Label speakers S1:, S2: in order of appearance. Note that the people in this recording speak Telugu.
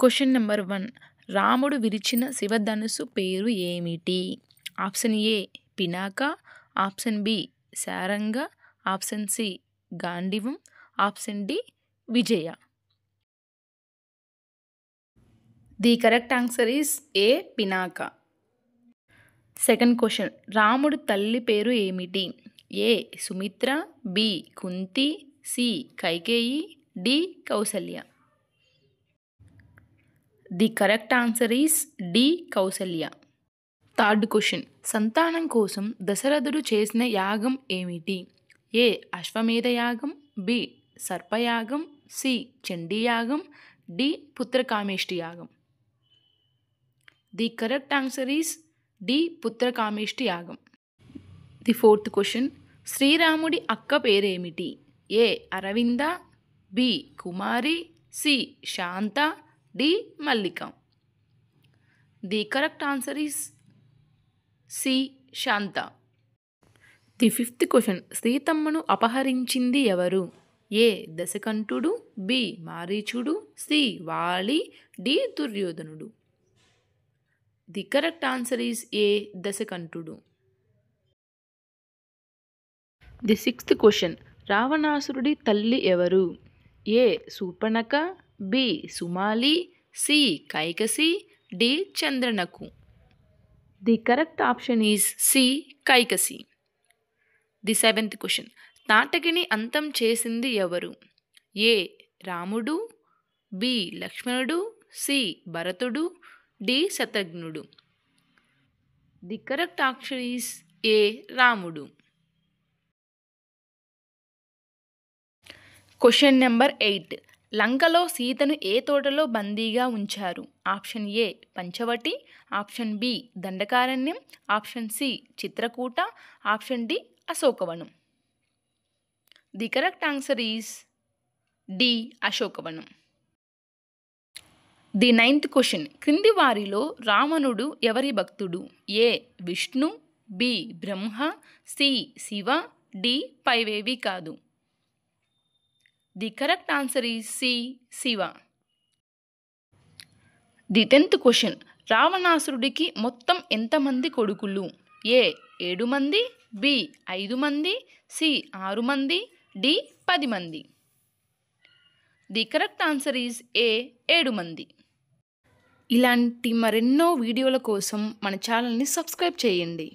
S1: Question number 1. రాముడు విరిచిన శివధనుస్సు పేరు ఏమిటి? Option A Pinaka, option B Sharanga, option C Gandivam, option D Vijaya. The correct answer is A Pinaka. Second question. రాముడు తల్లి పేరు ఏమిటి? A Sumitra, B Kunti, C Kaikeyi, D Kausalya. The correct answer is D Kausalya. Third question. సంతానం కోసం దశరథుడు చేసిన యాగం ఏమిటి? ఏ అశ్వమేధ యాగం, బి సర్పయాగం, సి చండీయాగం, డి పుత్రకామేష్టి యాగం. The correct answer is D Putrakameshti యాగం. The fourth question. శ్రీరాముడి అక్క పేరేమిటి? A Aravinda, B Kumari, C Shanta, D Mallika. The correct answer is C Shanta. The fifth question. సీతమ్మను అపహరించింది ఎవరు? ఏ దశకంఠుడు, బి మారీచుడు, సి వాలి, డి దుర్యోధనుడు. The correct answer is A దశకంఠుడు. The sixth question. రావణాసురుడి తల్లి ఎవరు? A Shurpanakha, B Sumali, C Kaikasi, D చంద్రనకు. The correct option is C Kaikasi. The seventh question. తాటకిని అంతం చేసింది ఎవరు? ఏ రాముడు, బి లక్ష్మణుడు, సి భరతుడు, డి శత్రుఘ్నుడు. The correct option is A రాముడు. Question number 8. లంకలో సీతను ఏ తోటలో బందీగా ఉంచారు? Option A Panchavati, option B Dandakaranyam, option C Chitrakuta, option D Ashokavanam. The correct answer is D Ashokavanam. The ninth question. క్రింది వారిలో రావణుడు ఎవరి భక్తుడు? A Vishnu, B Brahma, C Shiva, D పైవేవి కాదు. The correct answer is C Shiva. The 10th question. రావణాసురుడికి మొత్తం ఎంతమంది కొడుకులు? ఏ 7 మంది, బి 5 మంది, సి 6 మంది, డి 10 మంది. The correct answer is a 7 మంది. ఇలాంటి మరెన్నో వీడియోల కోసం మన ఛానల్ని సబ్స్క్రైబ్ చేయండి.